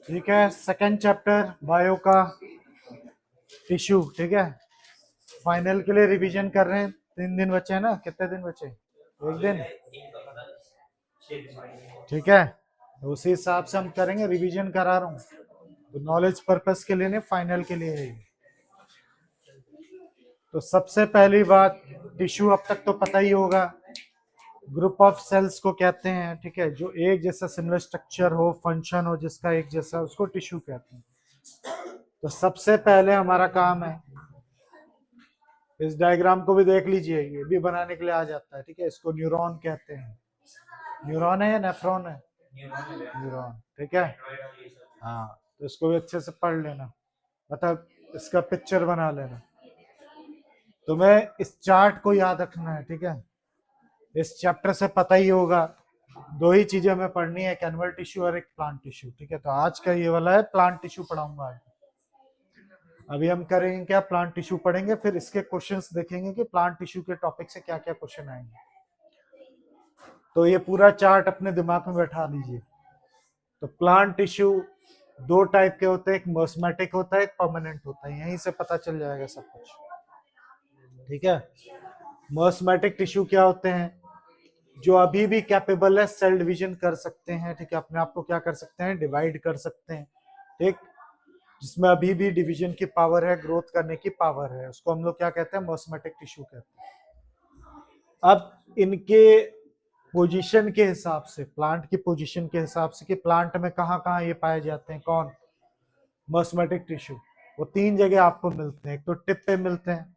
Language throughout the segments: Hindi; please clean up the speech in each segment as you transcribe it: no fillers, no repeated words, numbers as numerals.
ठीक है, सेकंड चैप्टर बायो का टिश्यू। ठीक है, फाइनल के लिए रिवीजन कर रहे हैं। 3 दिन बचे हैं ना, कितने दिन बचे? 1 दिन। ठीक है, उसी हिसाब से हम करेंगे, रिवीजन करा रहा हूँ तो नॉलेज पर्पस के लिए नहीं, फाइनल के लिए है। तो सबसे पहली बात, टिश्यू अब तक तो पता ही होगा, ग्रुप ऑफ सेल्स को कहते हैं। ठीक है, जो एक जैसा सिमिलर स्ट्रक्चर हो, फंक्शन हो जिसका एक जैसा, उसको टिश्यू कहते हैं। तो सबसे पहले हमारा काम है, इस डायग्राम को भी देख लीजिए, ये भी बनाने के लिए आ जाता है। ठीक है, इसको न्यूरॉन कहते हैं। न्यूरॉन है या नेफ्रॉन है? न्यूरॉन। ठीक है, हाँ, तो इसको भी अच्छे से पढ़ लेना, मतलब इसका पिक्चर बना लेना। तुम्हें इस चार्ट को याद रखना है। ठीक है, इस चैप्टर से पता ही होगा, 2 ही चीजें हमें पढ़नी है, एक एनिमल टिश्यू और एक प्लांट टिश्यू। ठीक है, तो आज का ये वाला है, प्लांट टिश्यू पढ़ाऊंगा आज। अभी हम करेंगे क्या, प्लांट टिश्यू पढ़ेंगे, फिर इसके क्वेश्चंस देखेंगे कि प्लांट टिश्यू के टॉपिक से क्या क्या क्वेश्चन आएंगे। तो ये पूरा चार्ट अपने दिमाग में बैठा लीजिए। तो प्लांट टिश्यू 2 टाइप के होते हैं, एक मॉस्मेटिक होता है, एक परमानेंट होता है। यहीं से पता चल जाएगा सब कुछ। ठीक है, मॉस्मेटिक टिश्यू क्या होते हैं? जो अभी भी कैपेबल है, सेल डिवीजन कर सकते हैं। ठीक है, अपने आप को क्या कर सकते हैं, डिवाइड कर सकते हैं। ठीक, जिसमें अभी भी डिवीजन की पावर है, ग्रोथ करने की पावर है, उसको हम लोग क्या कहते हैं, मॉस्मेटिक टिश्यू कहते हैं। अब इनके पोजीशन के हिसाब से, प्लांट की पोजीशन के हिसाब से कि प्लांट में कहाँ कहाँ ये पाए जाते हैं, कौन? मॉस्मेटिक टिश्यू। वो 3 जगह आपको मिलते हैं, एक तो टिप पे मिलते हैं,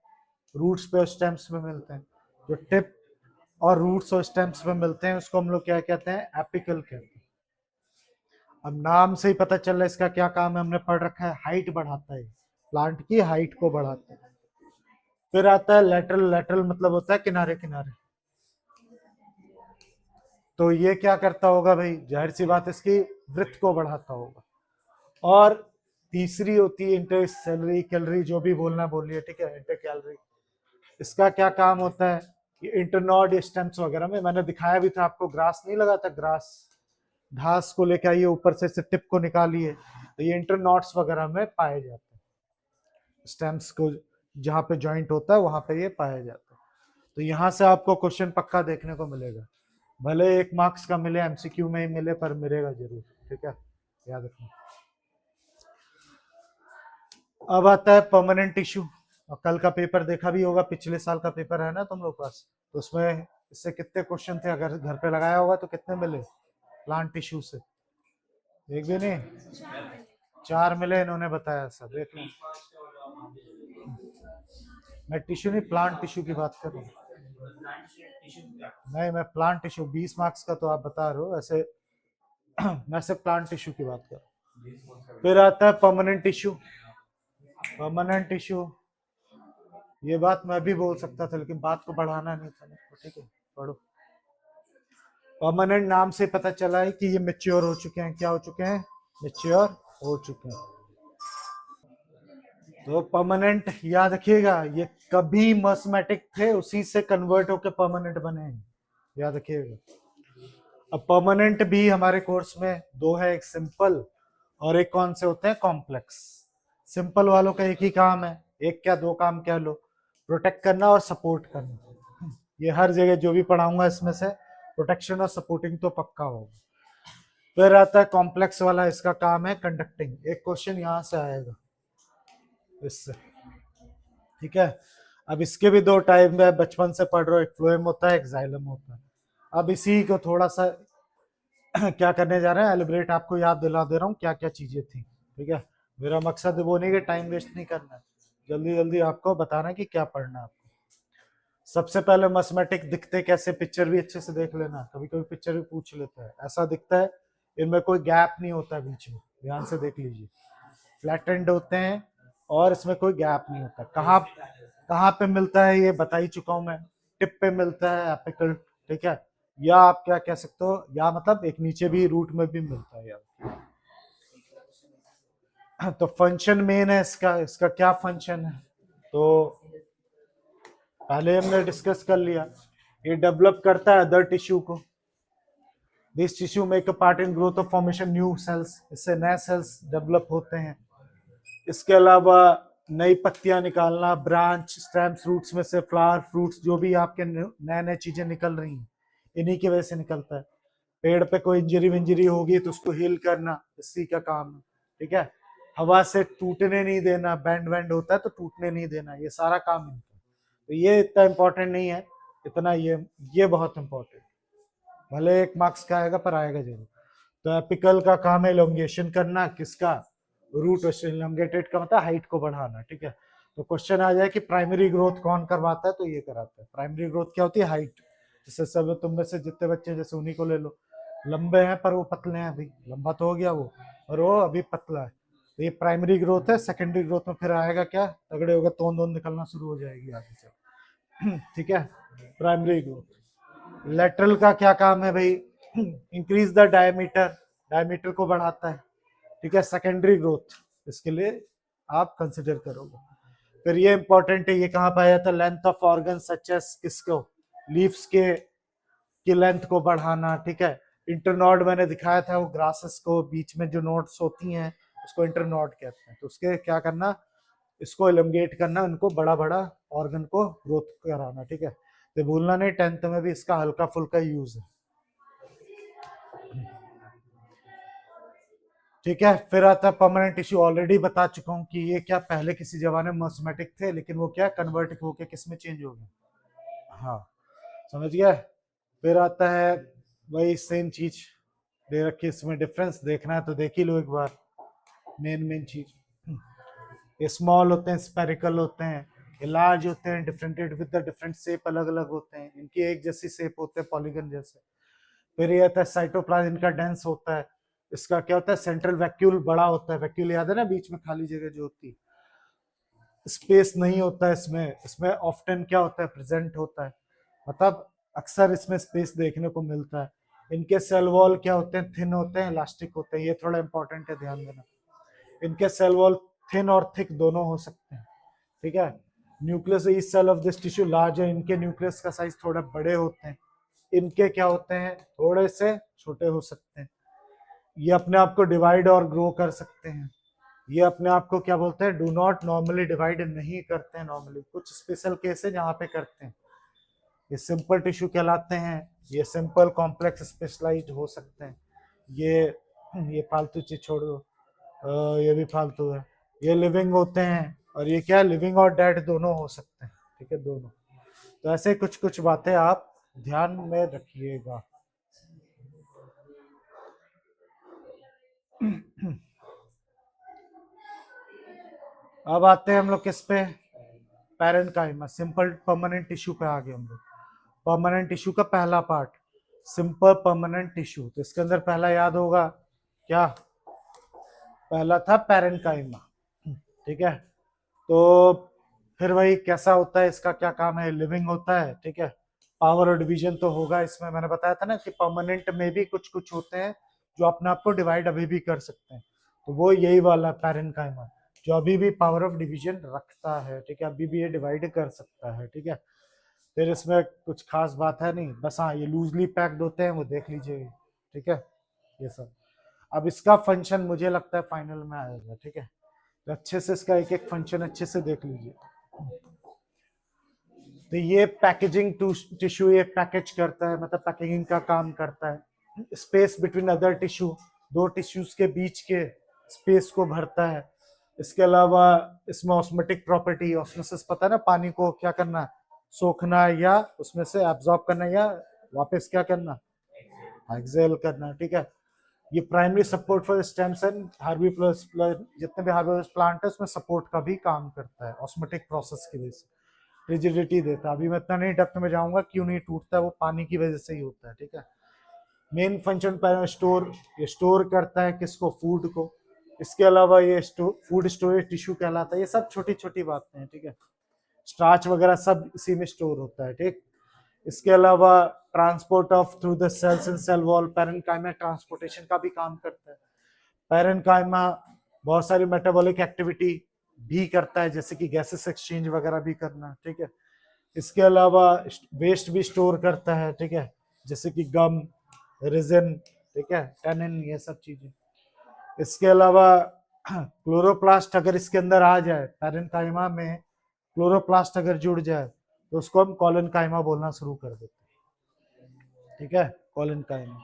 रूट्स पे और स्टेम्स पे मिलते हैं। जो टिप और रूट्स और स्टेम्स पे मिलते हैं उसको हम लोग क्या कहते हैं, एपिकल कहते हैं। अब नाम से ही पता चल रहा है इसका क्या काम है, हमने पढ़ रखा है, हाइट बढ़ाता है, प्लांट की हाइट को बढ़ाता है। फिर आता है लेटरल। लेटरल मतलब होता है किनारे किनारे। तो ये क्या करता होगा भाई, जाहिर सी बात इसकी वृत्त को बढ़ाता होगा। और तीसरी होती है इंटरसेलरी कैलोरी, जो भी बोलना बोलिए। ठीक है, इंटर कैलोरी, इसका क्या काम होता है कि इंटरनॉड स्टेम्स वगैरह में, मैंने दिखाया भी था आपको, ग्रास नहीं लगा था, ग्रास घास को लेकर आइए, ऊपर से टिप को निकालिए, तो ये इंटरनॉट्स वगैरह में पाए जाते हैं। स्टेम्स को जहाँ पे जॉइंट होता है वहां पे ये पाया जाता है। तो यहाँ से आपको क्वेश्चन पक्का देखने को मिलेगा, भले 1 मार्क्स का मिले, एमसीक्यू में ही मिले, पर मिलेगा जरूर। ठीक है, याद रखना। अब आता है परमानेंट टिश्यू। और कल का पेपर देखा भी होगा, पिछले साल का पेपर है ना तुम लोग पास, तो उसमें इससे कितने क्वेश्चन थे, अगर घर पे लगाया होगा तो कितने मिले प्लांट टिश्यू से? एक भी नहीं, 4 मिले, इन्होंने बताया सब, देख लो। मैं टिश्यू नहीं, प्लांट टिश्यू की बात कर रहा हूँ। नहीं, मैं प्लांट टिश्यू 20 मार्क्स का तो आप बता रहे हो ऐसे, मैं सिर्फ प्लांट टिश्यू की बात कर रहा हूँ। फिर आता है परमानेंट टिश्यू। परमानेंट टिश्यू, ये बात मैं भी बोल सकता था, लेकिन बात को बढ़ाना नहीं था मेरे को। ठीक है, पढ़ो। परमानेंट नाम से पता चला है कि ये मेच्योर हो चुके हैं। क्या हो चुके हैं? मेच्योर हो चुके हैं। तो परमानेंट याद रखिएगा, ये कभी मॉस्मेटिक थे, उसी से कन्वर्ट होकर परमानेंट बने हैं, याद रखिएगा। अब परमानेंट भी हमारे कोर्स में 2 है, एक सिंपल और एक कौन से होते हैं, कॉम्प्लेक्स। सिंपल वालों का एक ही काम है, एक क्या 2 काम कह लो, प्रोटेक्ट करना और सपोर्ट करना। ये हर जगह जो भी पढ़ाऊंगा इसमें से प्रोटेक्शन और सपोर्टिंग तो पक्का होगा। फिर आता है कॉम्प्लेक्स वाला, इसका काम है कंडक्टिंग। एक क्वेश्चन यहां से आएगा इससे। ठीक है, अब इसके भी 2 टाइप में बचपन से पढ़ रहे हो, एक फ्लोएम होता है, एक जाइलम होता है। अब इसी को थोड़ा सा क्या करने जा रहे हैं, एलिब्रेट, आपको याद दिला दे रहा हूँ क्या क्या चीजें थी। ठीक है, मेरा मकसद वो नहीं कि टाइम वेस्ट नहीं करना है, जल्दी जल्दी आपको बताना है कि क्या पढ़ना है आपको। सबसे पहले मैथमेटिक दिखते कैसे, पिक्चर भी अच्छे से देख लेना, कभी कभी पिक्चर भी पूछ लेता है। ऐसा दिखता है, इनमें कोई गैप नहीं होता बीच में, ध्यान से देख लीजिए, फ्लैटेंड होते हैं और इसमें कोई गैप नहीं होता। कहाँ कहाँ पे मिलता है ये बता ही चुका हूं मैं, टिप पे मिलता है, एपिकल। ठीक है, या आप क्या कह सकते हो, या मतलब एक नीचे भी रूट में भी मिलता है यार। तो फंक्शन मेन है इसका, इसका क्या फंक्शन है, तो पहले हमने डिस्कस कर लिया, ये डेवलप करता है अदर टिश्यू को, this tissue make a part in growth of formation new sales, इससे नए सेल्स डेवलप होते हैं। इसके अलावा नई पत्तियां निकालना, ब्रांच, स्टेम्स, रूट्स में से फ्लावर, फ्रूट्स, जो भी आपके नए नए चीजें निकल रही हैं इन्हीं की वजह से निकलता है। पेड़ पे कोई इंजरी विंजरी होगी तो उसको हील करना इसी का काम है, ठीक है। हवा से टूटने नहीं देना, बैंड वैंड होता है तो टूटने नहीं देना, ये सारा काम इनका। तो ये इतना इंपॉर्टेंट नहीं है, इतना ये बहुत इंपॉर्टेंट, भले 1 मार्क्स का आएगा पर आएगा जरूर। तो एपिकल का काम है इलोंगेशन करना, किसका, रूट। इलोंगेटेड का मतलब हाइट को बढ़ाना, ठीक है। तो क्वेश्चन आ जाए कि प्राइमरी ग्रोथ कौन करवाता है, तो ये कराता है। प्राइमरी ग्रोथ क्या होती है, हाइट। जैसे सब तुम में से जितने बच्चे जैसे उन्हीं को ले लो, लंबे हैं पर वो पतले हैं, अभी लंबा तो हो गया वो और वो अभी पतला है, तो ये प्राइमरी ग्रोथ है। सेकेंडरी ग्रोथ में फिर आएगा क्या, तगड़े होगा, तोंद वोंद निकलना शुरू हो जाएगी आगे से ठीक है, प्राइमरी ग्रोथ। लेटरल का क्या काम है भाई, इंक्रीज द डायमीटर, डायमीटर को बढ़ाता है, ठीक है। सेकेंडरी ग्रोथ इसके लिए आप कंसिडर करोगे। फिर ये इंपॉर्टेंट है, ये कहाँ पाया जाता है, length of organ such as, किसको, लीव्स के की लेंथ को बढ़ाना, ठीक है। इंटरनोड मैंने दिखाया था, वो ग्रासेस को बीच में जो नोड्स होती हैं उसको इंटरनोड कहते हैं। तो उसके क्या करना, इसको एलिमिनेट करना, उनको बड़ा बड़ा ऑर्गन को ग्रोथ कराना, ठीक है। तो भूलना नहीं, 10th में भी इसका हल्का फुल्का यूज है, ठीक है। फिर आता है परमानेंट टिश्यू, ऑलरेडी बता चुका हूँ कि ये क्या पहले किसी जमाने में मॉस्मेटिक थे, लेकिन वो क्या कन्वर्ट होके किस में चेंज हो गए, हाँ समझ गया। फिर आता है वही सेम चीज दे रखी, इसमें डिफरेंस देखना है तो देख ही लो एक बार। मेन चीज, ये स्मॉल होते हैं, स्पेरिकल होते हैं, ये लार्ज होते हैं, डिफरेंटेड विद द डिफरेंट शेप, अलग अलग होते हैं, इनकी एक जैसी शेप होते हैं, पॉलीगन जैसे। फिर ये आता है साइटोप्लाज्म, इनका डेंस होता है। इसका क्या होता है, सेंट्रल वैक्यूल बड़ा होता है, वैक्यूल याद है ना, बीच में खाली जगह जो होती है, स्पेस नहीं होता है इसमें। इसमें ऑफ्टन क्या होता है, प्रेजेंट होता है, मतलब अक्सर इसमें स्पेस देखने को मिलता है। इनके सेल वॉल क्या होते हैं, थिन होते हैं, इलास्टिक होते हैं, ये थोड़ा इंपॉर्टेंट है, ध्यान देना। इनके सेल वॉल थिन और थिक दोनों हो सकते हैं, ठीक है। न्यूक्लियस इस cell of this tissue large है, इनके न्यूक्लियस का साइज थोड़ा बड़े होते हैं, इनके क्या होते हैं, थोड़े से छोटे हो सकते हैं। ये अपने आप को डिवाइड और ग्रो कर सकते हैं। ये अपने आप को क्या बोलते हैं, डू नॉट नॉर्मली डिवाइड नहीं करते हैं नॉर्मली, कुछ स्पेशल केस है जहाँ पे करते हैं। ये सिंपल टिश्यू कहलाते हैं, ये सिंपल कॉम्प्लेक्स स्पेशलाइज्ड हो सकते हैं। ये फालतू चीज छोड़ दो, ये भी फालतू है। ये लिविंग होते हैं, और ये क्या, लिविंग और डेड दोनों हो सकते हैं, ठीक है, दोनों। तो ऐसे कुछ कुछ बातें आप ध्यान में रखिएगा। अब आते हैं हम लोग किस पे, पैरेन्काइमा, सिंपल परमानेंट टिश्यू पे आ गए हम लोग। परमानेंट टिश्यू का पहला पार्ट, सिंपल परमानेंट टिश्यू, तो इसके अंदर पहला याद होगा क्या, पहला था पैरेन्काइमा, ठीक है। तो फिर वही कैसा होता है, इसका क्या काम है, लिविंग होता है, ठीक है। पावर और डिवीजन तो होगा इसमें, मैंने बताया था ना कि परमानेंट में भी कुछ कुछ होते हैं जो अपने आप को डिवाइड अभी भी कर सकते हैं, तो वो यही वाला पैरेन्काइमा जो अभी भी पावर ऑफ डिवीजन रखता है, ठीक है, अभी भी ये डिवाइड कर सकता है, ठीक है। फिर इसमें कुछ खास बात है नहीं, बस हाँ ये लूजली पैक्ड होते हैं, वो देख लीजिए, ठीक है, ये सब। अब इसका फंक्शन मुझे लगता है फाइनल में आएगा, ठीक है, तो अच्छे से इसका एक एक फंक्शन अच्छे से देख लीजिए। तो ये पैकेजिंग टिश्यू ये पैकेज करता है, मतलब पैकेजिंग का काम करता है। स्पेस बिटवीन अदर टिश्यू, दो टिश्यूज के बीच के स्पेस को भरता है। इसके अलावा इसमें ऑस्मेटिक प्रॉपर्टी, ऑस्मोसिस पता है ना, पानी को क्या करना, सोखना या उसमें से एब्जॉर्ब करना या वापस क्या करना, एक्सेल करना, ठीक है। ये primary support for stems and herbaceous, जितने भी हार्बीप्लस प्लांट है उसमें सपोर्ट का भी काम करता है, ऑस्मेटिक प्रोसेस की वजह से रिजिडिटी देता है। अभी मैं इतना नहीं डेप्थ में जाऊंगा, क्यों नहीं टूटता है, वो पानी की वजह से ही होता है, ठीक है। मेन फंक्शन स्टोर, ये स्टोर करता है किसको, फूड को। इसके अलावा ये फूड स्टोरेज टिश्यू कहलाता है। ये सब छोटी छोटी बातें हैं, ठीक है। स्टार्च वगैरह सब इसी में स्टोर होता है, ठीक। इसके अलावा transport of through the cells in cell wall, parenchyma transportation का भी काम करता है। पैरेन्काइमा बहुत सारी मेटाबॉलिक एक्टिविटी भी करता है, जैसे कि गैसेस एक्सचेंज वगैरह भी करना, ठीक है। इसके अलावा वेस्ट भी स्टोर करता है, ठीक है, जैसे कि गम, रिजिन, ठीक है, टेनिन, ये सब चीजें। इसके अलावा क्लोरोप्लास्ट अगर इसके अंदर आ जाए, पैरेन्काइमा में क्लोरोप्लास्ट अगर जुड़ जाए तो उसको हम कॉलेनकाइमा बोलना शुरू कर देते हैं, ठीक है, कॉलेनकाइमा।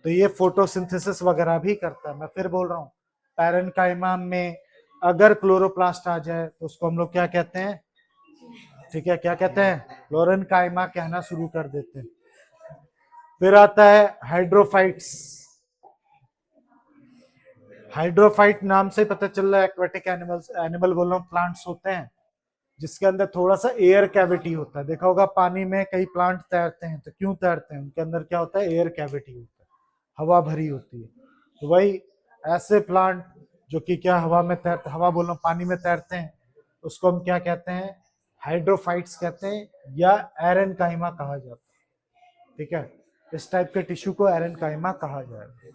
तो ये फोटोसिंथेसिस वगैरह भी करता है। मैं फिर बोल रहा हूँ, पैरेन्काइमा में अगर क्लोरोप्लास्ट आ जाए तो उसको हम लोग क्या कहते हैं, ठीक है, क्या कहते हैं, क्लोरेनकाइमा कहना शुरू कर देते हैं। फिर आता है हाइड्रोफाइट्स। हाइड्रोफाइट नाम से पता चल रहा है एक्वेटिक एनिमल्स, एनिमल बोल रहा हूँ, प्लांट्स होते हैं जिसके अंदर थोड़ा सा एयर कैविटी होता है। देखा होगा पानी में कई प्लांट तैरते हैं, तो क्यों तैरते हैं, उनके अंदर क्या होता है, एयर कैविटी होता है, हवा भरी होती है। तो वही ऐसे प्लांट जो कि क्या हवा में तैरते, हवा बोल रहा हूँ, पानी में तैरते हैं, उसको हम क्या कहते हैं, हाइड्रोफाइट्स कहते हैं, या एरेनकाइमा कहा जाता है, ठीक है। इस टाइप के टिश्यू को एरेनकाइमा कहा जाएगा।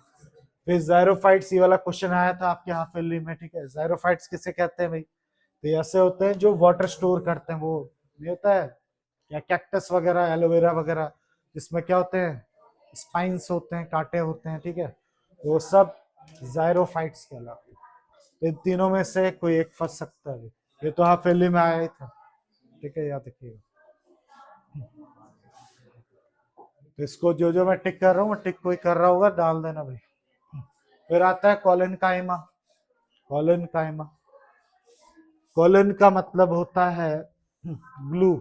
फिर ज़ायरोफाइट्स, ये वाला क्वेश्चन आया था आपके हाफ ईयरली में, ठीक है। ज़ायरोफाइट्स किसे कहते हैं भाई, तो ऐसे होते हैं जो वाटर स्टोर करते हैं, वो नहीं होता है, या कैक्टस वगैरह, एलोवेरा वगैरह, जिसमें क्या होते हैं, स्पाइंस होते हैं, कांटे होते हैं, ठीक है, वो सब ज़ायरोफाइट्स कहलाते हैं। तो इन तीनों में से कोई एक फंस सकता है। ये तो हाफ ईयरली में आया ही था, ठीक है, याद रखिएगा। तो इसको जो जो मैं टिक कर रहा हूँ, टिक कोई कर रहा होगा डाल देना भाई। फिर आता है कॉलेनकाइमा। कॉलेनकाइमा, कॉलन का मतलब होता है ग्लू,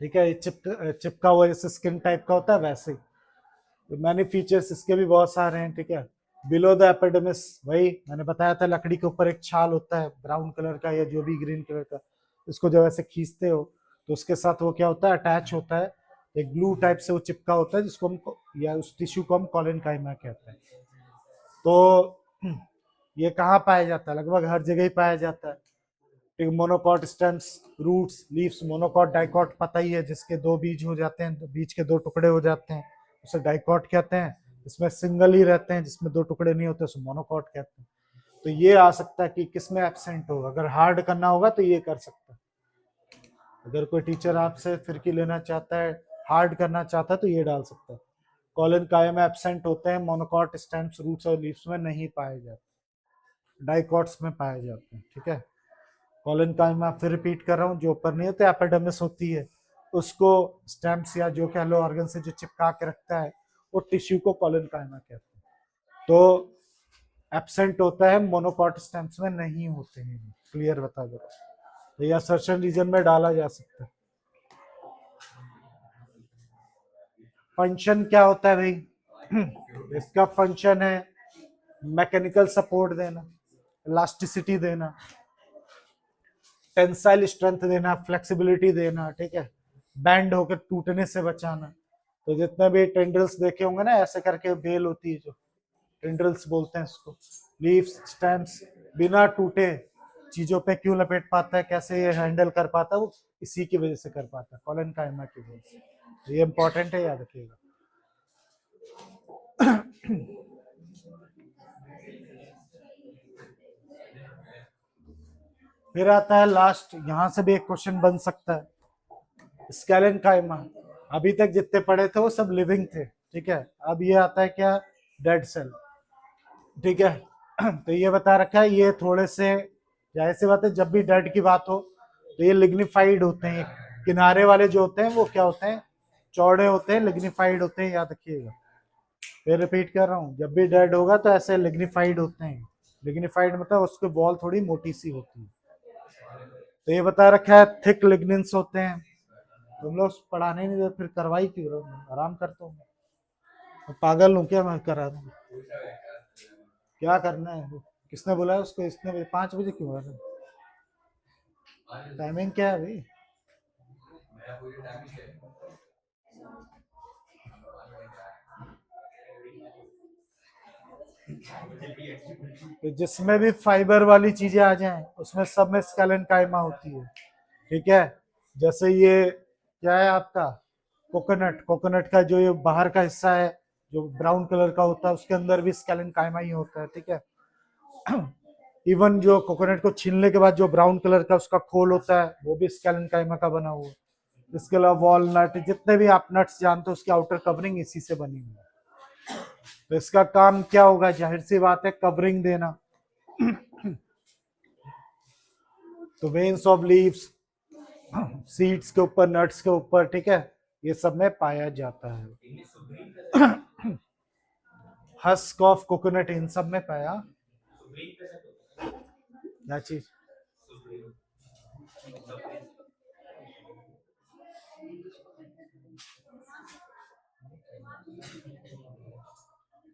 ठीक है, ये चिपका हुआ जैसे स्किन टाइप का होता है वैसे ही। तो मैंने फीचर्स इसके भी बहुत सारे हैं, ठीक है। बिलो द एपिडर्मिस, वही मैंने बताया था, लकड़ी के ऊपर एक छाल होता है ब्राउन कलर का या जो भी ग्रीन कलर का, इसको जब ऐसे खींचते हो तो उसके साथ वो क्या होता है, अटैच होता है, एक ग्लू टाइप से वो चिपका होता है, जिसको हम, या उस टिश्यू को हम कॉलेनकाइमा कहते हैं। तो ये कहाँ पाया जाता है, लगभग हर जगह ही पाया जाता है। Monocot stems, roots, leaves, monocot, dicot पता ही है, जिसके दो बीज हो जाते हैं, बीज के दो टुकड़े हो जाते हैं, उसे डाइकॉट कहते हैं। जिसमें सिंगल ही रहते हैं, जिसमें दो टुकड़े नहीं होते, उसे मोनोकॉट कहते हैं। तो ये आ सकता है कि किसमें एब्सेंट होगा, अगर हार्ड करना होगा तो ये कर सकता है। अगर कोई टीचर आपसे फिरकी लेना चाहता है, हार्ड करना चाहता है, तो ये डाल सकता है। कॉलेनकाइमा एब्सेंट होते हैं, मोनोकॉट स्टेम्स, रूट्स और लीव्स में नहीं पाए जाते, डाइकॉट्स में पाए जाते हैं, ठीक है। कॉलेनकाइमा, फिर रिपीट कर रहा हूँ, जो ऊपर नहीं होते एपिडर्मिस होती है, उसको स्टेम्स या जो कह लो ऑर्गन से जो चिपका के रखता है, वो टिश्यू को कॉलेनकाइमा कहते हैं। तो एब्सेंट होता है, मोनोकॉट स्टेम्स में नहीं होते हैं, क्लियर बता दो। तो यह सर्शन रीजन में डाला जा सकता है। फंक्शन क्या होता है भाई, इसका फंक्शन है मैकेनिकल सपोर्ट देना, इलास्टिसिटी देना, टेंसाइल स्ट्रेंथ देना, फ्लेक्सिबिलिटी देना, ठीक है, बैंड होकर टूटने से बचाना। तो जितने भी टेंड्रिल्स देखे होंगे ना, ऐसे करके बेल होती है, जो टेंड्रिल्स बोलते हैं इसको, लीव्स, स्टेम्स, बिना टूटे चीजों पे क्यों लपेट पाता है, कैसे ये हैंडल कर पाता है, वो इसी की वजह से कर पाता है, कॉलेनकाइमा की वजह से। ये इंपॉर्टेंट है, याद रखिएगा। फिर आता है लास्ट, यहां से भी एक क्वेश्चन बन सकता है, स्केलेनकाइमा। अभी तक जितने पढ़े थे वो सब लिविंग थे, ठीक है। अब ये आता है क्या, डेड सेल, ठीक है। तो ये बता रखा है, ये थोड़े से, जाहिर सी बात है, जब भी डेड की बात हो तो ये लिग्निफाइड होते हैं। किनारे वाले जो होते हैं वो क्या होते हैं, चौड़े होते हैं, लिग्निफाइड होते हैं, याद रखिएगा। फिर रिपीट कर रहा हूँ, जब भी डेड होगा तो ऐसे लिग्निफाइड होते हैं। लिग्निफाइड मतलब उसकी वॉल थोड़ी मोटी सी होती है। तो ये बता रखा है थिक लिग्निन्स होते हैं। तुम लोग पढ़ाने नहीं देते, फिर करवाई क्यों रहो, आराम करता हूँ, पागल हूँ क्या मैं, करा दूँ, क्या करना है। किसने बुलाया उसको, इसने 5 बजे क्यों बुलाया, टाइमिंग क्या है भाई। तो जिसमें भी फाइबर वाली चीजें आ जाएं, उसमें सब में स्केलेनकाइमा होती है, ठीक है। जैसे ये क्या है आपका, कोकोनट, कोकोनट का जो ये बाहर का हिस्सा है जो ब्राउन कलर का होता है, उसके अंदर भी स्केलेनकाइमा ही होता है, ठीक है। इवन जो कोकोनट को छीलने के बाद जो ब्राउन कलर का उसका खोल होता है, वो भी स्केलेनकाइमा का बना हुआ है। इसके अलावा वॉलनट, जितने भी आप नट्स जानते हो, उसकी आउटर कवरिंग इसी से बनी हुई है। तो इसका काम क्या होगा, जाहिर सी बात है कवरिंग देना। तो वेन्स ऑफ लीव्स, सीड्स के ऊपर, नट्स के ऊपर, ठीक है, ये सब में पाया जाता है। हस्क ऑफ कोकोनट, इन सब में पाया, क्या चीज?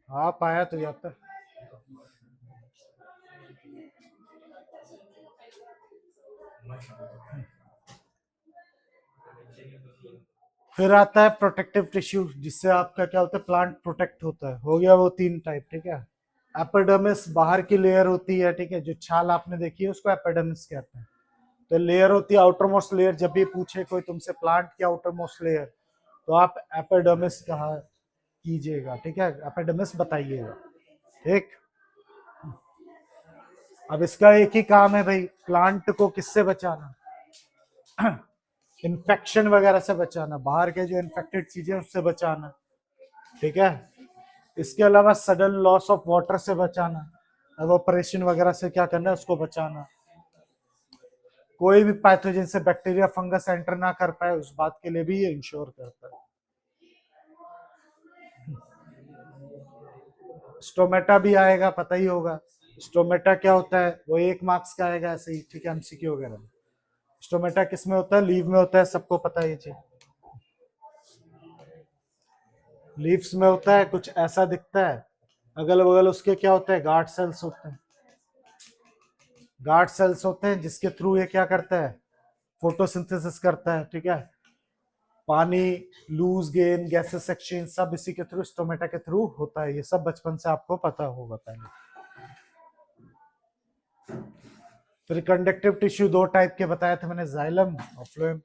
हाँ पाया तो जाता है। फिर आता है प्रोटेक्टिव टिश्यू, जिससे आपका क्या होता है, प्लांट प्रोटेक्ट होता है। हो गया वो तीन टाइप, ठीक है। एपिडर्मिस बाहर की लेयर होती है, ठीक है, जो छाल आपने देखी है उसको एपिडर्मिस कहते हैं। तो लेयर होती है आउटर मोस्ट लेयर। जब भी पूछे कोई तुमसे प्लांट की आउटर मोस्ट लेयर, तो आप एपिडर्मिस कहा कीजिएगा, ठीक है, एपिडर्मिस बताइएगा, ठीक। अब इसका एक ही काम है भाई, प्लांट को किससे बचाना, इन्फेक्शन वगैरह से बचाना, बाहर के जो इन्फेक्टेड चीजें उससे बचाना, ठीक है। इसके अलावा सडन लॉस ऑफ वाटर से बचाना, एवापोरेशन वगैरह से क्या करना है, उसको बचाना। कोई भी पैथोजन से बैक्टीरिया फंगस एंटर ना कर पाए, उस बात के लिए भी ये इंश्योर करता है। स्टोमेटा भी आएगा, पता ही होगा। स्टोमेटा क्या होता है, वो 1 मार्क्स का आएगा ऐसे ही, ठीक है, एमसीक्यू वगैरह में। स्टोमेटा किस में होता है, लीव में होता है, सबको पता है ये चीज। लीव्स में होता है, कुछ ऐसा दिखता है, अगल बगल उसके क्या होता है, गार्ड सेल्स होते हैं। गार्ड सेल्स होते हैं जिसके थ्रू ये क्या करता है, फोटोसिंथेसिस करता है, ठीक है। पानी, लूज गेन, गैसेस एक्सचेंज, सब इसी के थ्रू, स्टोमेटा के थ्रू होता है। ये सब बचपन से आपको पता होगा पहले। फिर कंडक्टिव टिश्यू दो टाइप के बताए थे मैंने, जाइलम और फ्लोएम।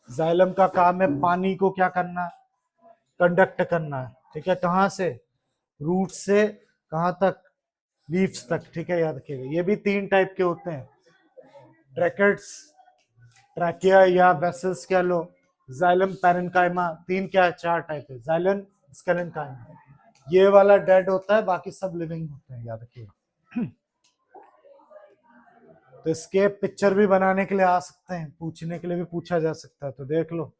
जाइलम का काम है पानी को क्या करना, कंडक्ट करना है, ठीक है। कहाँ से, रूट से कहाँ तक, लीव्स तक, ठीक है, याद रखिएगा। ये भी 3 टाइप के होते हैं, ट्रैकेट्स, ट्रैकिया या वेसल्स कह लो, जाइलम, पैरेन्काइमा। 3 क्या है, 4 टाइप है, जाइलन, स्केलेनकाइमा। ये वाला डेड होता है, बाकी सब लिविंग होते हैं, याद रखिएगा। तो इसके पिक्चर भी बनाने के लिए आ सकते हैं, पूछने के लिए भी पूछा जा सकता है, तो देख लो।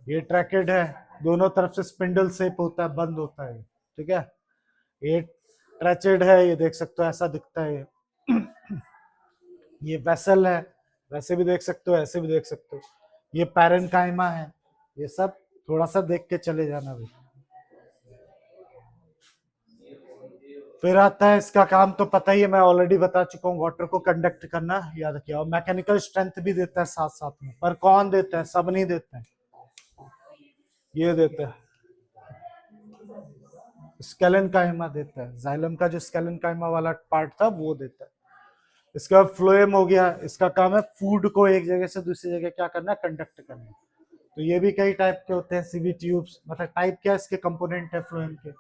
ये ट्रैकेड है, दोनों तरफ से स्पिंडल शेप होता है, बंद होता है, ठीक है। ये ट्रैचेड है, ये देख सकते हो ऐसा दिखता है। ये वेसल है, वैसे भी देख सकते हो, ऐसे भी देख सकते हो। ये पैरेन्काइमा है। ये सब थोड़ा सा देख के चले जाना भी। फिर आता है, इसका काम तो पता ही है, मैं ऑलरेडी बता चुका हूँ, वाटर को कंडक्ट करना, याद रखिए। और मैकेनिकल स्ट्रेंथ भी देता है साथ साथ में, पर कौन देता है, सब नहीं देते हैं, ये देता है, स्केलेनकाइमा देता है। जाइलम का जो स्केलेनकाइमा वाला पार्ट था वो देता है। इसका फ्लोएम हो गया, इसका काम है फूड को एक जगह से दूसरी जगह क्या करना, कंडक्ट करना। तो ये भी कई टाइप के होते हैं, सीवी ट्यूब्स, मतलब टाइप क्या, इसके कंपोनेंट है फ्लोएम के,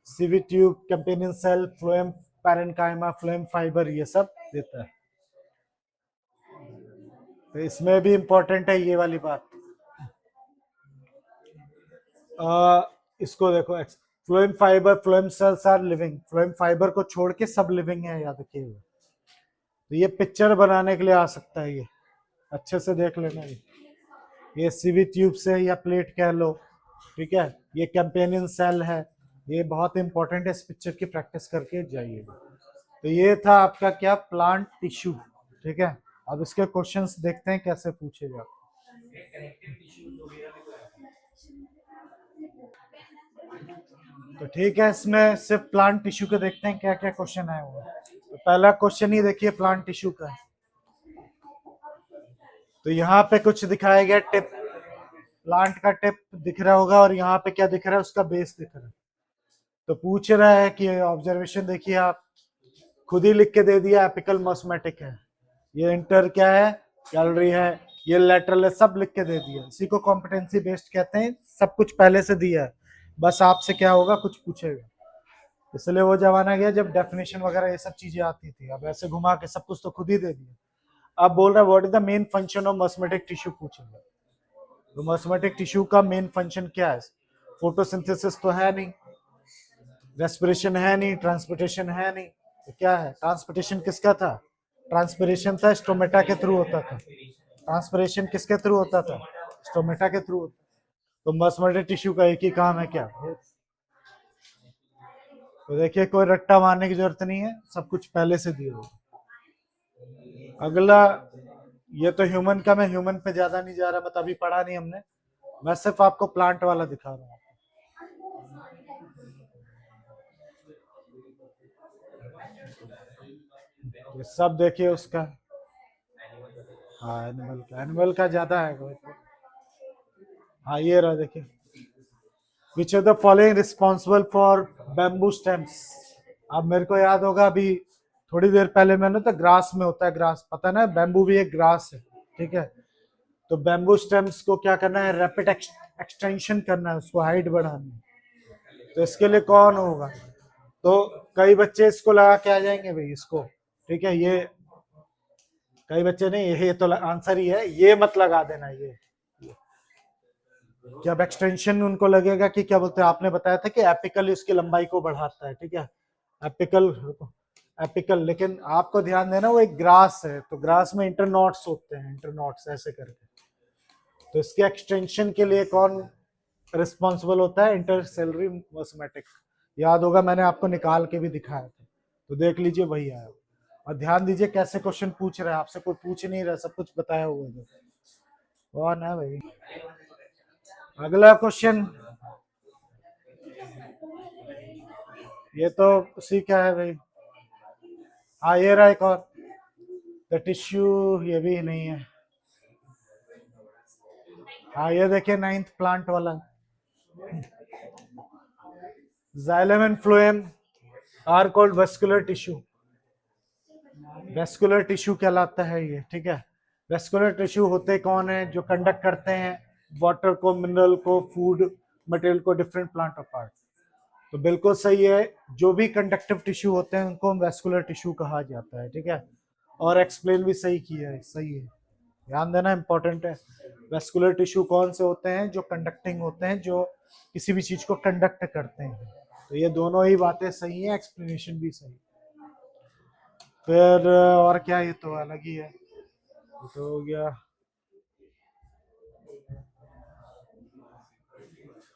sieve tube, companion cell, phloem, parenchyma, phloem fibre, ये सब देता है। तो इसमें भी इंपॉर्टेंट है ये वाली बात। इसको देखो, phloem fibre, phloem cells are living, phloem fibre को छोड़ के सब लिविंग है, याद रखिएगा। तो ये पिक्चर बनाने के लिए आ सकता है, ये अच्छे से देख लेना। ये सीवी ट्यूब से या प्लेट कह लो, ठीक है। ये कैंपेनियन सेल है, ये बहुत इंपॉर्टेंट है, इस पिक्चर की प्रैक्टिस करके जाइएगा। तो ये था आपका क्या, प्लांट टिश्यू, ठीक है। अब इसके क्वेश्चंस देखते हैं कैसे पूछे जाते हैं। तो ठीक है, इसमें सिर्फ प्लांट टिश्यू के देखते हैं क्या क्या क्वेश्चन आए हुए। तो पहला क्वेश्चन ही देखिए प्लांट टिश्यू का। तो यहाँ पे कुछ दिखाया गया, टिप, प्लांट का टिप दिख रहा होगा, और यहाँ पे क्या दिख रहा है, उसका बेस दिख रहा है। तो पूछ रहा है कि ऑब्जर्वेशन देखिए, आप खुद ही लिख के दे दिया, एपिकल मॉस्मेटिक है, ये इंटर क्या है, कैलोरी है, ये लेटरल है, सब लिख के दे दिया। इसी को कॉम्पिटेंसी बेस्ड कहते हैं, सब कुछ पहले से दिया है, बस आपसे क्या होगा, कुछ पूछेगा। इसलिए वो जमाना गया जब डेफिनेशन वगैरह ये सब चीजें आती थी, अब ऐसे घुमा के सब कुछ तो खुद ही दे दिया। अब बोल रहा है what is the main function of मॉस्मेटिक टिश्यू पूछेगा। तो मॉस्मेटिक टिश्यू का मेन फंक्शन क्या है, फोटोसिंथेसिस तो है नहीं, रेस्पिरेशन है नहीं, ट्रांसपोर्टेशन है नहीं, तो क्या है? ट्रांसपोर्टेशन किसका था? ट्रांसपिरेशन था, स्टोमेटा के थ्रू होता था। ट्रांसपिरेशन किसके थ्रू होता था? स्टोमेटा के थ्रू। तो मस्कुलर टिश्यू का एक ही काम है, क्या? तो देखिए कोई रट्टा मारने की जरूरत नहीं है, सब कुछ पहले से दिया होगा। अगला, ये तो ह्यूमन का, मैं ह्यूमन पे ज्यादा नहीं जा रहा, मतलब अभी पढ़ा नहीं हमने, मैं सिर्फ आपको प्लांट वाला दिखा रहा हूँ। ये सब देखिए उसका। हाँ एनिमल का ज्यादा है। हाँ ये रहा देखिए, which are the following responsible for bamboo stems. अब मेरे को याद होगा, अभी थोड़ी देर पहले मैंने तो ग्रास में होता है, ग्रास पता ना, बैम्बू भी एक ग्रास है, ठीक है। तो बैम्बू स्टेम्स को क्या करना है? रैपिड एक्सटेंशन करना है, उसको हाइट बढ़ानी है। तो इसके लिए कौन होगा? तो कई बच्चे इसको लगा के आ जाएंगे भाई इसको, ठीक है। ये कई बच्चे नहीं, ये तो आंसर ही है, ये मत लगा देना। ये जब एक्सटेंशन उनको लगेगा कि क्या बोलते हैं, आपने बताया था कि एपिकल उसकी लंबाई को बढ़ाता है, ठीक है। एपिकल, एपिकल, लेकिन आपको ध्यान देना वो एक ग्रास है, तो ग्रास में इंटरनॉट्स होते हैं, इंटरनॉट्स ऐसे करके। तो इसके एक्सटेंशन के लिए कौन रिस्पॉन्सिबल होता है? इंटरसेलरी मॉस्मेटिक। याद होगा मैंने आपको निकाल के भी दिखाया था, तो देख लीजिए वही आया। और ध्यान दीजिए कैसे क्वेश्चन पूछ रहे हैं आपसे, कोई पूछ नहीं रहा, सब कुछ बताया हुआ है। कौन है भाई? अगला क्वेश्चन, ये तो उसी का है भाई। हाँ ये रहा एक और, द टिश्यू, ये भी नहीं है। हाँ ये देखिए नाइन्थ प्लांट वाला, xylem and phloem are called vascular tissue. Vascular tissue कहलाता है ये, ठीक है। वेस्कुलर टिश्यू होते कौन है? जो कंडक्ट करते हैं वाटर को, मिनरल को, फूड मटेरियल को, डिफरेंट प्लांट पार्ट। तो बिल्कुल सही है, जो भी कंडक्टिव टिश्यू होते हैं उनको वेस्कुलर टिश्यू कहा जाता है, ठीक है। और एक्सप्लेन भी सही किया है, सही है, ध्यान देना इंपॉर्टेंट है। वेस्कुलर टिश्यू कौन से होते हैं? जो कंडक्टिंग होते हैं, जो किसी भी चीज को कंडक्ट करते हैं। तो ये दोनों ही बातें सही है, एक्सप्लेनेशन भी सही। फिर और क्या, ये तो अलग ही है, ये तो हो गया।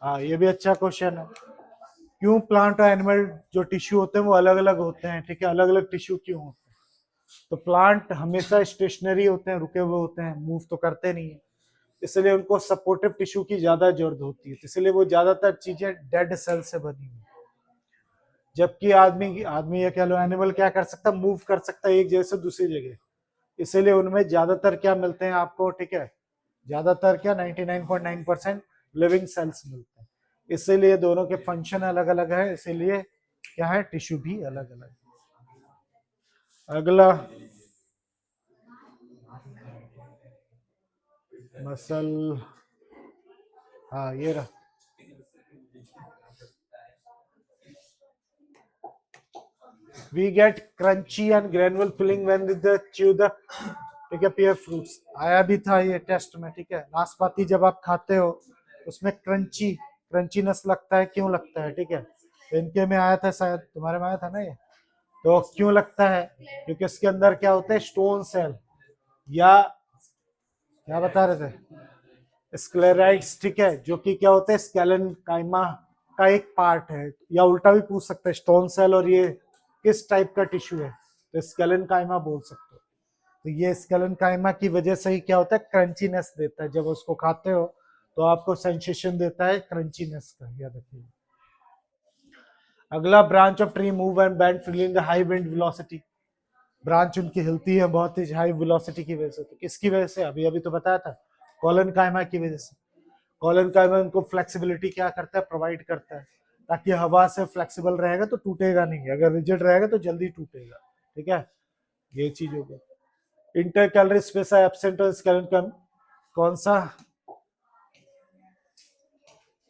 हाँ ये भी अच्छा क्वेश्चन है, क्यों प्लांट और एनिमल जो टिश्यू होते हैं वो अलग अलग होते हैं, ठीक है। अलग अलग टिश्यू क्यों होते हैं? तो प्लांट हमेशा स्टेशनरी होते हैं, रुके हुए होते हैं, मूव तो करते नहीं है, इसलिए उनको सपोर्टिव टिश्यू की ज्यादा जरूरत होती है, इसलिए वो ज्यादातर चीजें डेड सेल से बनी हुई। जबकि आदमी या कह लो एनिमल क्या कर सकता है? मूव कर सकता है एक जगह से दूसरी जगह, इसीलिए उनमें ज्यादातर क्या मिलते हैं आपको, ठीक है। ज्यादातर क्या, 99.9% लिविंग सेल्स मिलते हैं, इसीलिए दोनों के फंक्शन अलग अलग है, इसीलिए क्या है, टिश्यू भी अलग अलग। अगला, मसल, हाँ ये रहा। We get crunchy and granule filling when with the chew the, ठीक है, pear fruits। आया भी था ये टेस्ट में, ठीक है। नाशपाती जब आप खाते हो उसमें क्रंचीनेस लगता है, क्यों लगता है, ठीक है। तो इनके में आया था, शायद तुम्हारे में आया था ना ये। तो क्यों लगता है? क्योंकि इसके अंदर क्या होते हैं? स्टोन सेल, या क्या बता रहे थे, स्क्लेराइड्स, ठीक है, जो कि क्या होते हैं, स्केलन काइमा का एक पार्ट है। या उल्टा भी पूछ सकते हैं, स्टोन सेल और ये किस टाइप का टिश्यू है, तो स्केलन काइमा बोल सकते हो। तो ये स्केलन काइमा की वजह से ही क्या होता है, क्रंचीनेस देता है, जब उसको खाते हो तो आपको सेंसेशन देता है क्रंचीनेस का, याद रखिए। अगला, branch of tree move and bend feeling high wind velocity. Branch उनकी हिलती है बहुत ही हाई वेलोसिटी की वजह से, तो किसकी वजह से? अभी अभी तो बताया था, कॉलन काइमा की वजह से। कॉलन काइमा उनको फ्लेक्सिबिलिटी क्या करता है, प्रोवाइड करता है, ताकि हवा से फ्लेक्सिबल रहेगा तो टूटेगा नहीं, अगर रिजिड रहेगा तो जल्दी टूटेगा, ठीक है। ये चीज हो गई। इंटरकैलरी स्पेस एब्सेंट और स्केलन का कौन सा?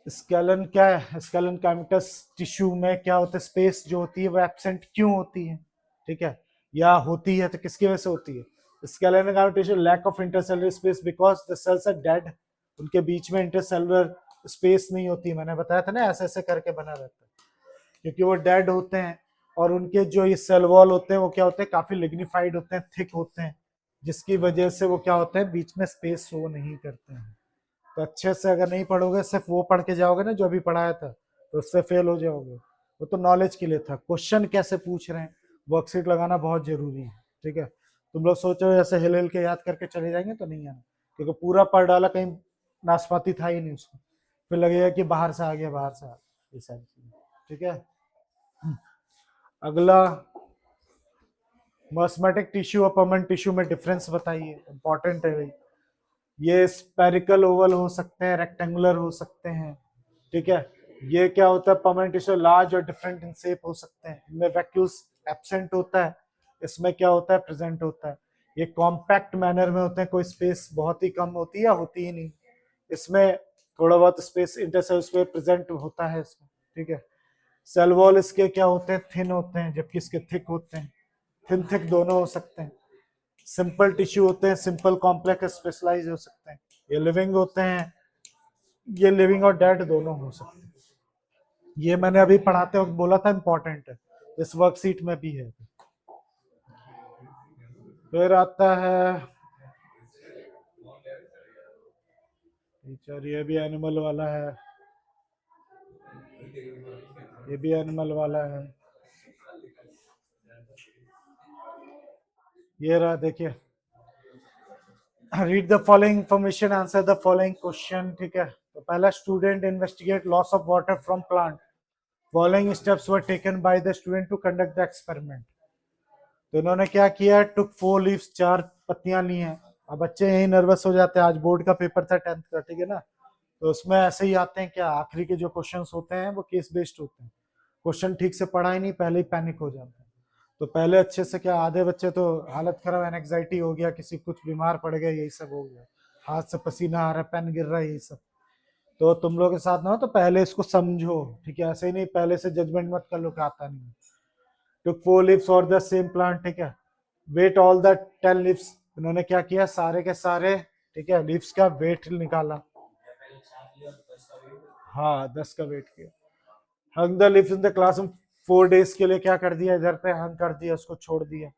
स्केलन क्या है? स्केलन काइमेटस टिश्यू में क्या होता है, स्पेस जो होती है वो एब्सेंट क्यों होती है, ठीक है। या होती है तो किसकी वजह से होती है? Sclerenchymatous lack of intercellular space because the cells are dead, उनके बीच में इंटरसेलुलर स्पेस नहीं होती, मैंने बताया था ना, ऐसे ऐसे करके बना रहता है। क्योंकि वो डेड होते हैं और उनके जो ये सेल वॉल होते हैं वो क्या होते हैं, काफी लिग्निफाइड होते हैं, थिक होते हैं, जिसकी वजह से वो क्या होते हैं, बीच में स्पेस शो नहीं करते हैं। तो अच्छे से अगर नहीं पढ़ोगे, सिर्फ वो पढ़ के जाओगे ना जो अभी पढ़ाया था, तो उससे फेल हो जाओगे। वो तो नॉलेज के लिए था, क्वेश्चन कैसे पूछ रहे हैं वर्कशीट लगाना बहुत जरूरी है। ठीक है, तुम लोग सोचो ऐसे हिल हिल के याद करके चले जाएंगे तो नहीं आना, क्योंकि पूरा पढ़ डाला, कहीं नाशपाती था ही नहीं उसमें, फिर लगेगा कि बाहर से आ गया, बाहर से आ गया, ये सारी चीजें। ठीक है, अगला, मॉस्मेटिक टिश्यू और परमानेंट टिश्यू में डिफरेंस बताइए, इंपॉर्टेंट है भाई। ये स्पेरिकल ओवल हो सकते हैं, रेक्टेंगुलर हो सकते हैं। ठीक है, ये क्या होता है, परमानेंट टिश्यू लार्ज और डिफरेंट इन शेप हो सकते हैं, इनमें वैक्यूल्स एब्सेंट होता है, इसमें क्या होता है, प्रेजेंट होता है। ये कॉम्पैक्ट मैनर में होते हैं, कोई स्पेस बहुत ही कम होती है या होती ही नहीं, इसमें थोड़ा बहुत स्पेस इंटरसेल पे प्रेजेंट होता है इसमें। ठीक है, सेल वॉल इसके क्या होते हैं, थिन होते हैं, जबकि इसके थिक होते हैं, थिन थिक दोनों हो सकते हैं। सिंपल टिश्यू होते हैं, सिंपल कॉम्प्लेक्स स्पेशलाइज हो सकते हैं। ये लिविंग होते हैं, ये लिविंग और डेड दोनों हो सकते हैं। ये मैंने अभी पढ़ाते वक्त बोला था, इंपॉर्टेंट है, इस वर्कशीट में भी है। फिर आता है टीचर, ये भी एनिमल वाला है, ये भी एनिमल वाला है। ये रहा, देखिए, read the following information, answer the following question. ठीक है, तो पहला, student investigate loss of water from plant, following steps were taken by the student to conduct the experiment. तो इन्होंने क्या किया, टुक 4 लीव्स, 4 पत्तियां ली हैं। अब बच्चे यही नर्वस हो जाते हैं, आज बोर्ड का पेपर था 10th का, ठीक है ना, तो उसमें ऐसे ही आते हैं, क्या आखिरी के जो क्वेश्चंस होते हैं वो केस बेस्ड होते हैं, क्वेश्चन ठीक से पढ़ा ही नहीं, पहले ही पैनिक हो जाते हैं। तो पहले अच्छे से क्या, आधे बच्चे तो हालत खराब, एनजाइटी हो गया, किसी कुछ बीमार पड़ गया, यही सब हो गया, हाथ से पसीना आ रहा है, पेन गिर रहा है, यही सब। तो तुम लोग के साथ ना हो तो पहले इसको समझो, ठीक है, ऐसे ही नहीं पहले से जजमेंट मत कर लो कि आता नहीं। टुक 4 लीव्स और द सेम प्लांट, ठीक है, वेट ऑल द 10 लीव्स, इन्होंने क्या किया, सारे के सारे, ठीक है, लीव्स का वेट निकाला, हाँ 10 का वेट किया। Hung the leaves in the classroom 4 days के लिए, क्या कर दिया, इधर पे हंग कर दिया, उसको छोड़ दिया।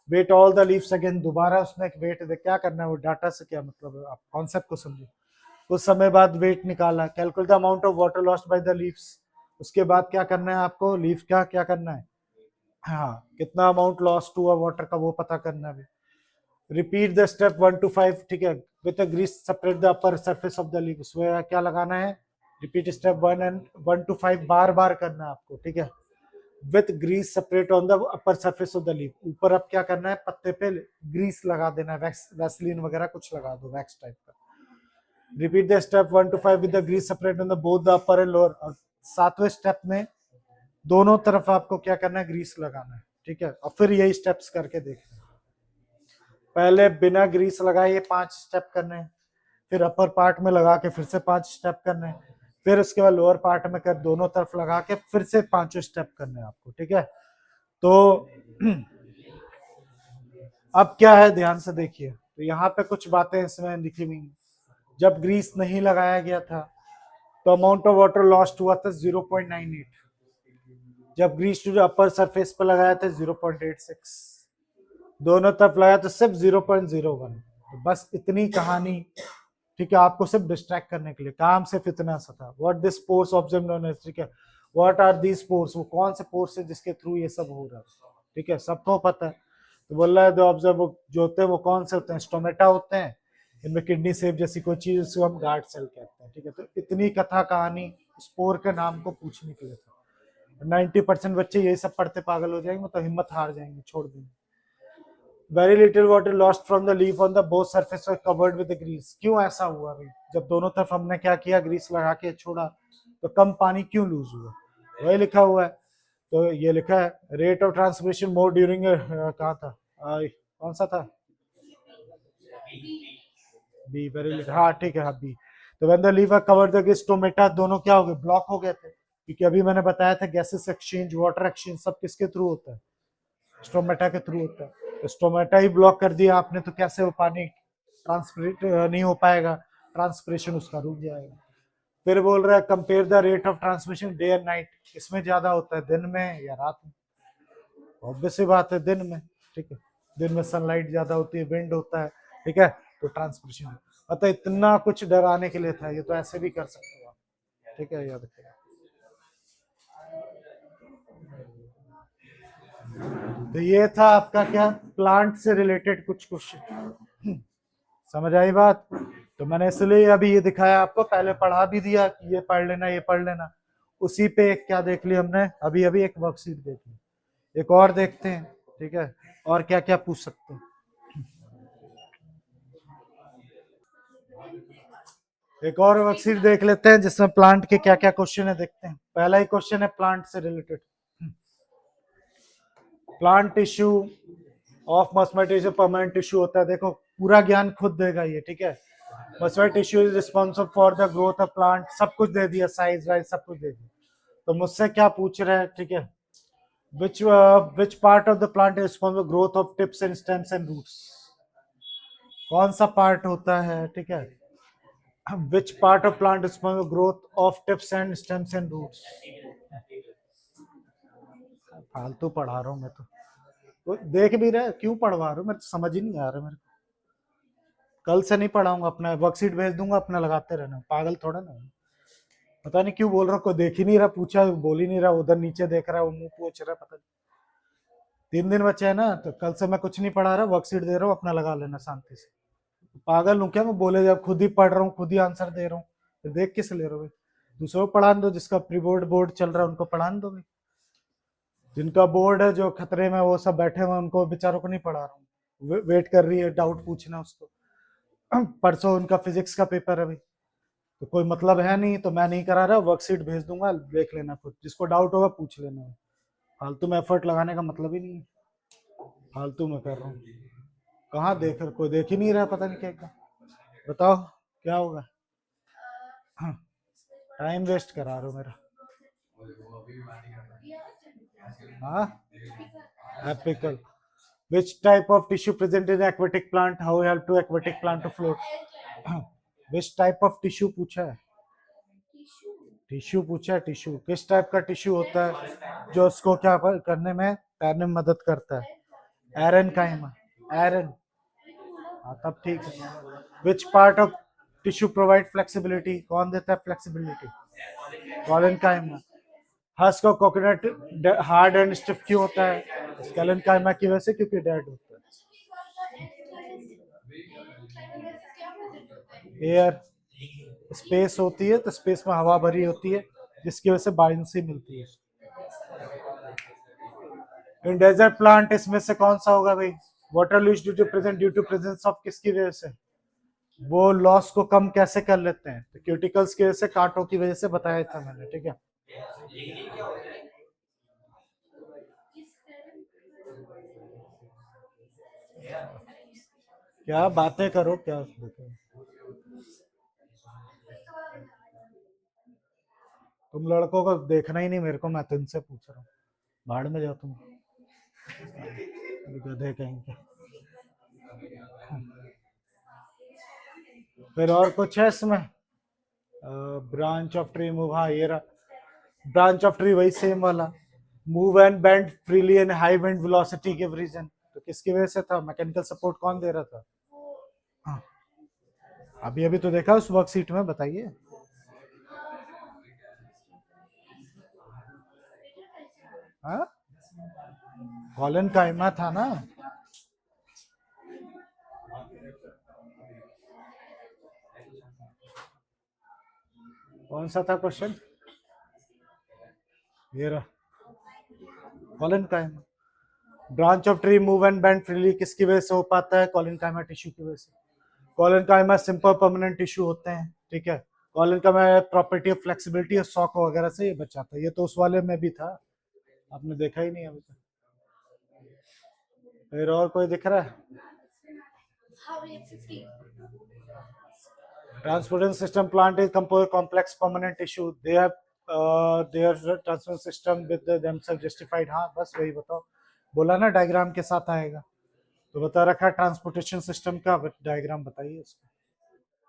Wet all the leaves again, दोबारा उसने एक वेट दे, क्या करना है, वो डाटा से क्या मतलब है, आप कॉन्सेप्ट को समझो। कुछ समय बाद वेट निकाला, calculate the amount of water lost by the leaves, उसके बाद क्या करना है आपको, लीफ का क्या करना है, हाँ कितना अमाउंट लॉस्ट हुआ वाटर का वो पता करना है। रिपीट द स्टेप 1 to 5, ठीक है, with the grease separate the upper surface of the leaf, उसमें क्या लगाना है, रिपीट स्टेप 1 to 5 बार बार करना है आपको, ठीक है, with grease separate on the upper surface of the leaf, ऊपर अब क्या करना है, पत्ते पे ग्रीस लगा देना है, वैक्स वैसलीन वगैरह कुछ लगा दो, वैक्स टाइप का। Repeat the step 1 to 5 with the grease separate on the both the upper and lower, और 7वें स्टेप में दोनों तरफ आपको क्या करना है, ग्रीस लगाना है, ठीक है, और फिर यही स्टेप्स करके देखना है। पहले बिना ग्रीस लगाए ये 5 स्टेप करने हैं, फिर अपर पार्ट में लगा के फिर से 5 स्टेप करने हैं, फिर उसके बाद लोअर पार्ट में कर दोनों तरफ लगा के फिर से 5 स्टेप करने हैं आपको, ठीक है। तो अब क्या है, ध्यान से देखिए, तो यहाँ पे कुछ बातें इसमें लिखी हुई, जब ग्रीस नहीं लगाया गया था तो अमाउंट ऑफ वाटर लॉस्ट हुआ था 0.98, जब ग्रीस टू अपर सरफेस पर लगाया था 0.86, दोनों तरफ लगाया तो सिर्फ 0.01। तो बस इतनी कहानी, ठीक है, आपको सिर्फ डिस्ट्रैक्ट करने के लिए काम सिर्फ इतना सा था। What this pores observe known as, ठीक है, व्हाट आर दीस पोर्स, वो कौन से पोर्स है जिसके थ्रू ये सब हो रहा है, ठीक है, सबको पता है। तो बोल रहा है दो ऑब्जर्व जो होते हैं वो कौन से होते हैं, स्टोमेटा होते हैं, इनमें किडनी सेव जैसी कोई चीज, उसको हम गार्ड सेल कहते हैं, ठीक है। तो इतनी कथा कहानी स्पोर के नाम को पूछने के लिए था। 90% बच्चे यही सब पढ़ते पागल हो जाएंगे, तो हिम्मत हार जाएंगे, छोड़ देंगे। Very little water lost from the leaf on the both surface covered with grease, क्यों ऐसा हुआ भाई, जब दोनों तरफ हमने क्या किया, ग्रीस लगा के छोड़ा, तो कम पानी क्यों लूज हुआ, वही लिखा हुआ है। तो ये लिखा है, rate of transmission more during, कहा था, कौन सा था, बी, वेरी लिखा, हाँ ठीक है, हाँ बी। तो when the leaf covered the grease, stomata दोनों क्या हो गए, ब्लॉक हो गए थे, क्योंकि अभी मैंने बताया था गैसेस एक्सचेंज, वाटर एक्सचेंज सब किसके थ्रू होता है, स्टोमेटा के थ्रू होता है। तो स्टोमेटा ही ब्लॉक कर दिया आपने, तो कैसे वो पानी ट्रांसपरेट नहीं हो पाएगा, ट्रांसपिरेशन उसका रुक जाएगा। फिर बोल रहा है compare the rate of transmission day and night, इसमें ज्यादा होता है दिन में या रात में? ऑब्वियस सी बात है दिन में, ठीक है। दिन में सनलाइट ज्यादा होती है, विंड होता है, ठीक है, तो ट्रांसमिशन। मतलब इतना कुछ डराने के लिए था, ये तो ऐसे भी कर सकते हो आप, ठीक है, याद रखिएगा। तो ये था आपका क्या, प्लांट से रिलेटेड कुछ क्वेश्चन। समझ आई बात? तो मैंने इसलिए अभी ये दिखाया आपको, पहले पढ़ा भी दिया कि ये पढ़ लेना, ये पढ़ लेना। उसी पे एक क्या देख लिया हमने, अभी अभी एक वर्कशीट देख ली, एक और देखते हैं, ठीक है, और क्या क्या पूछ सकते हैं। एक और वर्कशीट देख लेते हैं जिसमें प्लांट के क्या क्या क्वेश्चन है, देखते हैं। पहला ही क्वेश्चन है प्लांट से related, plant tissue of muscular tissue permanent tissue होता है, देखो पूरा ज्ञान खुद देगा ये, ठीक है। Muscular tissue is responsible for the growth of plant, सब कुछ दे दिया, साइज वाइज सब कुछ दे दिया। तो मुझसे क्या पूछ रहे हैं, ठीक है, which part of the plant is responsible for growth of tips and stems and roots? कौन सा पार्ट होता है, ठीक है, which part of plant is responsible for growth of tips and stems and roots? फालतू पढ़ा रहा हूँ मैं तो देख भी रहे क्यों पढ़वा रहा हूँ, मैं तो समझ ही नहीं आ रहा मेरे को। कल से नहीं पढ़ाऊंगा, अपना वर्कशीट भेज दूंगा, अपना लगाते रहना, पागल थोड़ा ना। पता नहीं क्यों बोल रहा, कोई देख ही नहीं रहा, पूछा बोल ही नहीं रहा, उधर नीचे देख रहा है, वो मुंह पूछ रहा है, पता नहीं। 3 दिन बचे हैं ना, तो कल से मैं कुछ नहीं पढ़ा रहा, वर्कशीट दे रहा हूँ, अपना लगा लेना शांति से। पागल हूँ क्या मैं, बोले जब खुद ही पढ़ रहा हूँ, खुद ही आंसर दे रहा हूँ, तो देख किस ले रहे हो भाई? दूसरों को पढ़ाने दो, जिसका प्री बोर्ड बोर्ड चल रहा है उनको पढ़ाने दो भाई। जिनका बोर्ड है जो खतरे में, वो सब बैठे हुए, उनको बेचारों को नहीं पढ़ा रहा हूँ। वेट कर रही है, डाउट पूछना उसको। परसों उनका फिजिक्स का पेपर है भाई, तो कोई मतलब है नहीं, तो मैं नहीं करा रहा, वर्कशीट भेज दूंगा, देख लेना खुद, जिसको डाउट होगा पूछ लेना। फालतू में एफर्ट लगाने का मतलब ही नहीं है, फालतू में कर रहा हूँ। कहाँ देख रहा, कोई देख ही नहीं रहा, पता नहीं क्या क्या। बताओ क्या होगा? टाइम वेस्ट करा रहे हो मेरा। हाँ, apical, which type of tissue present in aquatic plant, how help to aquatic plant to float? which type of tissue पूछा है, टिश्यू पूछा है, टिश्यू किस टाइप का टिश्यू होता है जो उसको क्या करने में, तैरने में मदद करता है? एरन काइमा, एरन, हाँ तब ठीक है। Which part of tissue provide flexibility, कौन देता है फ्लेक्सिबिलिटी? कॉलन काइमा। हस्क और कोकोनट हार्ड एंड स्टिफ क्यों होता है? स्केलन काइमा की वजह से, क्योंकि डेड होता है। एयर, स्पेस होती है तो स्पेस में हवा भरी होती है, जिसकी वजह से बायंसी मिलती है। इन डेजर्ट प्लांट इसमें से कौन सा होगा भाई? Water lose due to present, due to presence of किसकी वजह से? वो लॉस को कम कैसे कर लेते हैं? तो क्यूटिकल्स की वजह से, कांटों की वजह से बताया था मैंने, ठीक है। क्या बातें करो, क्या देखो। तुम लड़कों को देखना ही नहीं मेरे को, मैं तुमसे पूछ रहा हूँ, भाड़ में जाओ तुम, गधे कहीं के। फिर और कुछ है इसमें? ब्रांच ऑफ ट्री मूव, हाँ ये रहा ब्रांच ऑफ ट्री, वही सेम वाला। Move and bend freely in high wind velocity give reason, तो किसकी वजह से था? मैकेनिकल सपोर्ट कौन दे रहा था? हाँ, अभी अभी तो देखा उस वर्कशीट में, बताइए। हाँ, कॉलन काइमा था ना। कौन सा था क्वेश्चन? ये रहा, collenchyma. Branch of tree move and bend freely किसकी वजह से हो पाता है? कॉलन काइमा टिश्यू की वजह से। कॉलन काइमा सिंपल परमानेंट टिश्यू होते हैं, ठीक है। कॉलन काइमा प्रॉपर्टी ऑफ फ्लेक्सिबिलिटी और सॉक वगैरह से ये बचाता है, ये तो उस वाले में भी था, आपने देखा ही नहीं अभी तक। फिर और कोई दिख रहा है? Transportation system plant is composed complex permanent tissue. They have their transport system with themselves justified. हाँ बस वही बताओ, बोला ना डायग्राम के साथ आएगा, तो बता रखा ट्रांसपोर्टेशन सिस्टम का डायग्राम बताइए उसको,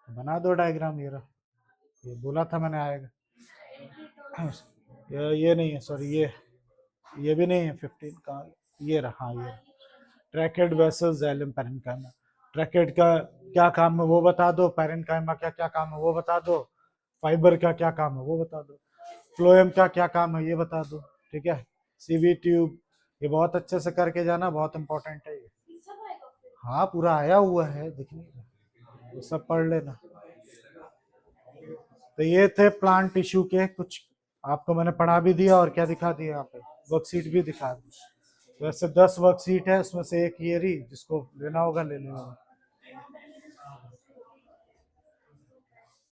बना दो डायग्राम, ये रहा। ये बोला था मैंने आएगा। ये नहीं है, सॉरी, ये भी नहीं है 15 का। ये रहा, ये tracheid vessels alum parenchyma. Tracheid का क्या काम है वो बता दो, पैरेन्काइमा का क्या काम है वो बता दो, फाइबर का क्या काम है वो बता दो, फ्लोएम का क्या काम है ये बता दो, ठीक है। सीवी ट्यूब, ये बहुत अच्छे से करके जाना, बहुत इंपॉर्टेंट है ये। हाँ पूरा आया हुआ है, दिख नहीं रहा, ये सब पढ़ लेना। तो ये थे प्लांट टिश्यू के कुछ, आपको मैंने पढ़ा भी दिया और क्या दिखा दिया यहाँ पे, वर्कशीट भी दिखा दी। वैसे 10 वर्कशीट है, उसमें से एक ये रही, जिसको लेना होगा ले लेना।